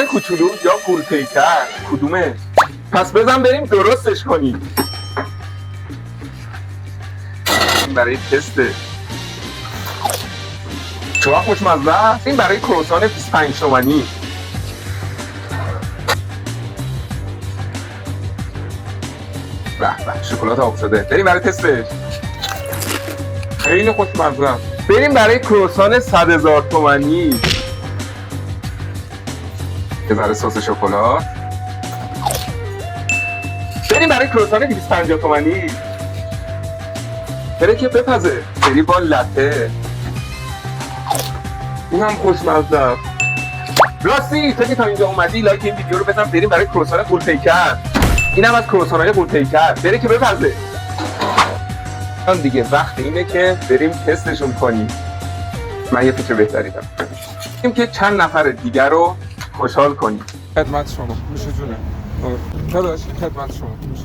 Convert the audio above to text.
کروسان کوچولو یا قولپیکر کدومه؟ پس بزن بریم درستش کنیم. برای تسته. چقدر خوشمزه است. این برای کروسان 25 تومانی. به به شکلات آب شده. بریم برای تستش. خیلی خوشمزه است. بریم برای کروسان 100,000 تومانی. یه ذره سس شکلات. بریم برای کروسان 250 تومانی. بره که بپزه. بریم با لته. این هم خوشمزه است. راستی تو که تا اینجا اومدی لایک این ویدیو رو بزن. بریم برای کروسان قولپیکر. این هم از کروسان‌های قولپیکر. بره که بپزه. دیگه وقت اینه که بریم تستشون کنیم. من یه فکر بهتری دارم. بریم که چند نفر دیگر رو خوشحال کنیم. خدمت شما میشه جونه داداش خدمت شما میشه